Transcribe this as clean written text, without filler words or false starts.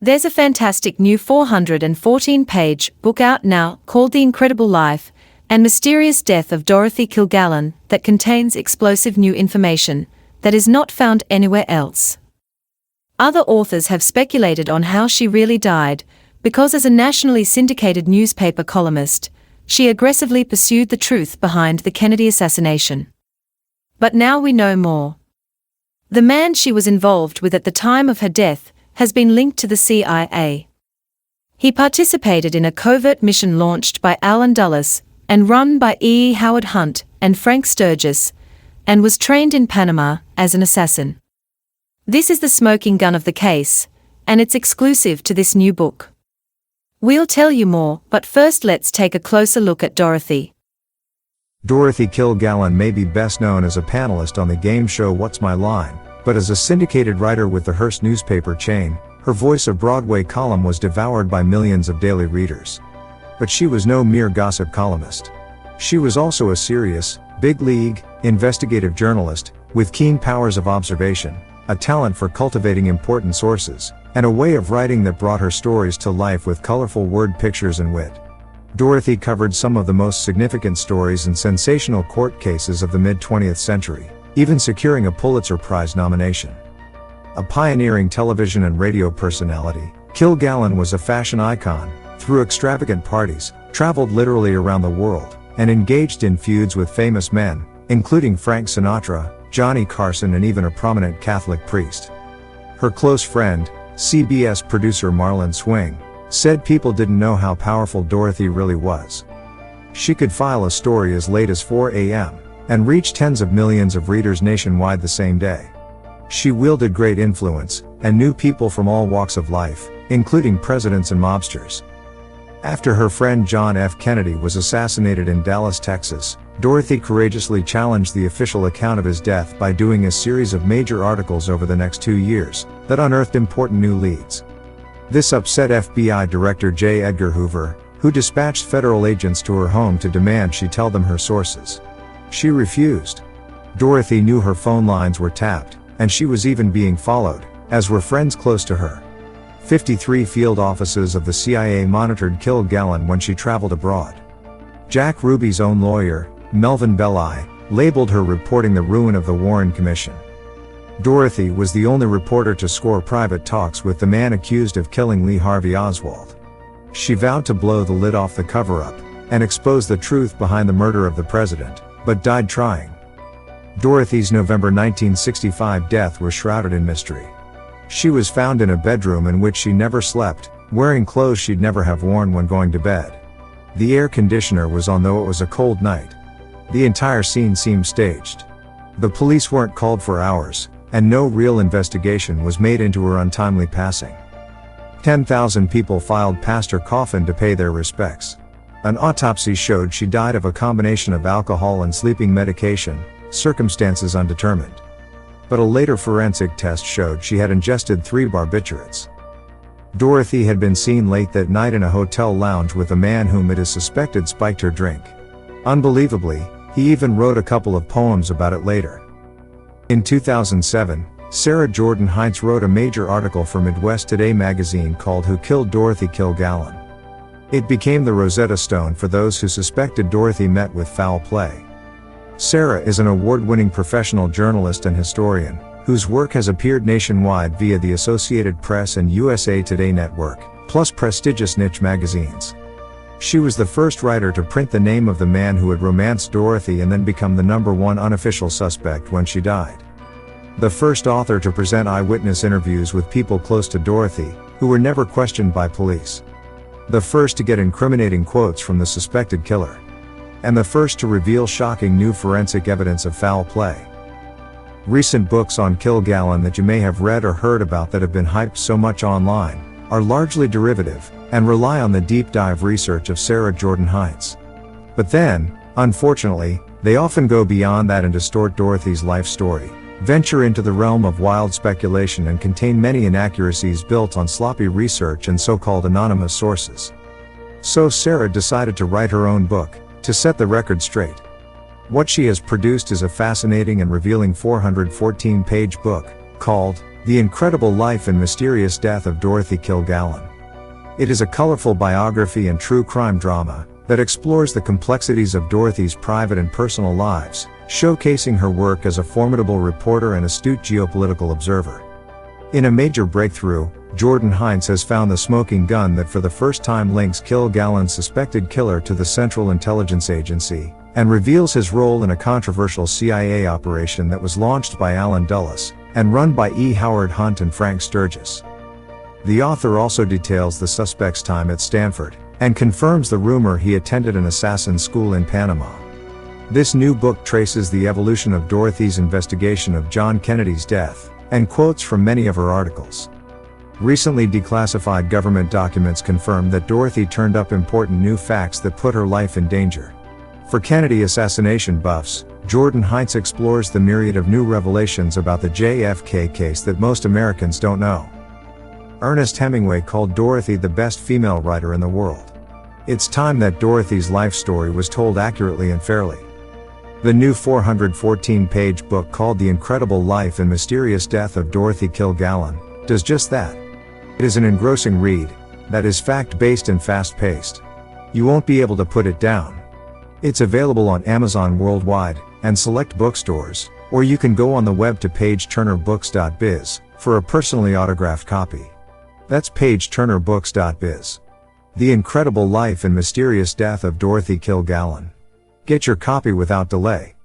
There's a fantastic new 414-page book out now called The Incredible Life and Mysterious Death of Dorothy Kilgallen that contains explosive new information that is not found anywhere else. Other authors have speculated on how she really died, because as a nationally syndicated newspaper columnist, she aggressively pursued the truth behind the Kennedy assassination. But now we know more. The man she was involved with at the time of her death has been linked to the CIA. He participated in a covert mission launched by Alan Dulles and run by E. Howard Hunt and Frank Sturgis, and was trained in Panama as an assassin. This is the smoking gun of the case, and it's exclusive to this new book. We'll tell you more, but first let's take a closer look at Dorothy. Dorothy Kilgallen may be best known as a panelist on the game show What's My Line, but as a syndicated writer with the Hearst newspaper chain, her Voice of Broadway column was devoured by millions of daily readers. But she was no mere gossip columnist. She was also a serious, big-league, investigative journalist, with keen powers of observation, a talent for cultivating important sources, and a way of writing that brought her stories to life with colorful word pictures and wit. Dorothy covered some of the most significant stories and sensational court cases of the mid-20th century, even securing a Pulitzer Prize nomination. A pioneering television and radio personality, Kilgallen was a fashion icon, threw extravagant parties, traveled literally around the world, and engaged in feuds with famous men, including Frank Sinatra, Johnny Carson, and even a prominent Catholic priest. Her close friend, CBS producer Marlon Swing, said people didn't know how powerful Dorothy really was. She could file a story as late as 4 a.m. and reach tens of millions of readers nationwide the same day. She wielded great influence, and knew people from all walks of life, including presidents and mobsters. After her friend John F. Kennedy was assassinated in Dallas, Texas, Dorothy courageously challenged the official account of his death by doing a series of major articles over the next 2 years that unearthed important new leads. This upset FBI Director J. Edgar Hoover, who dispatched federal agents to her home to demand she tell them her sources. She refused. Dorothy knew her phone lines were tapped, and she was even being followed, as were friends close to her. 53 field offices of the CIA monitored Kilgallen when she traveled abroad. Jack Ruby's own lawyer, Melvin Belli, labeled her reporting the ruin of the Warren Commission. Dorothy was the only reporter to score private talks with the man accused of killing Lee Harvey Oswald. She vowed to blow the lid off the cover-up and expose the truth behind the murder of the president, but died trying. Dorothy's November 1965 death was shrouded in mystery. She was found in a bedroom in which she never slept, wearing clothes she'd never have worn when going to bed. The air conditioner was on though it was a cold night. The entire scene seemed staged. The police weren't called for hours, and no real investigation was made into her untimely passing. 10,000 people filed past her coffin to pay their respects. An autopsy showed she died of a combination of alcohol and sleeping medication, circumstances undetermined. But a later forensic test showed she had ingested 3 barbiturates. Dorothy had been seen late that night in a hotel lounge with a man whom it is suspected spiked her drink. Unbelievably, he even wrote a couple of poems about it later. In 2007, Sarah Jordan Heinz wrote a major article for Midwest Today magazine called Who Killed Dorothy Kilgallen? It became the Rosetta Stone for those who suspected Dorothy met with foul play. Sarah is an award-winning professional journalist and historian, whose work has appeared nationwide via the Associated Press and USA Today network, plus prestigious niche magazines. She was the first writer to print the name of the man who had romanced Dorothy and then become the #1 unofficial suspect when she died. The first author to present eyewitness interviews with people close to Dorothy, who were never questioned by police. The first to get incriminating quotes from the suspected killer. And the first to reveal shocking new forensic evidence of foul play. Recent books on Kilgallen that you may have read or heard about that have been hyped so much online, are largely derivative, and rely on the deep dive research of Sarah Jordan Heinz. But then, unfortunately, they often go beyond that and distort Dorothy's life story, venture into the realm of wild speculation and contain many inaccuracies built on sloppy research and so-called anonymous sources. So Sarah decided to write her own book, to set the record straight. What she has produced is a fascinating and revealing 414-page book, called The Incredible Life and Mysterious Death of Dorothy Kilgallen. It is a colorful biography and true crime drama that explores the complexities of Dorothy's private and personal lives, showcasing her work as a formidable reporter and astute geopolitical observer. In a major breakthrough, Jordan Heinz has found the smoking gun that for the first time links Kilgallen's suspected killer to the Central Intelligence Agency, and reveals his role in a controversial CIA operation that was launched by Allen Dulles, and run by E. Howard Hunt and Frank Sturgis. The author also details the suspect's time at Stanford, and confirms the rumor he attended an assassin school in Panama. This new book traces the evolution of Dorothy's investigation of John Kennedy's death, and quotes from many of her articles. Recently declassified government documents confirm that Dorothy turned up important new facts that put her life in danger. For Kennedy assassination buffs, Jordan Heinz explores the myriad of new revelations about the JFK case that most Americans don't know. Ernest Hemingway called Dorothy the best female writer in the world. It's time that Dorothy's life story was told accurately and fairly. The new 414-page book called The Incredible Life and Mysterious Death of Dorothy Kilgallen does just that. It is an engrossing read that is fact-based and fast-paced. You won't be able to put it down. It's available on Amazon worldwide and select bookstores, or you can go on the web to pageturnerbooks.biz for a personally autographed copy. That's pageturnerbooks.biz. The Incredible Life and Mysterious Death of Dorothy Kilgallen. Get your copy without delay.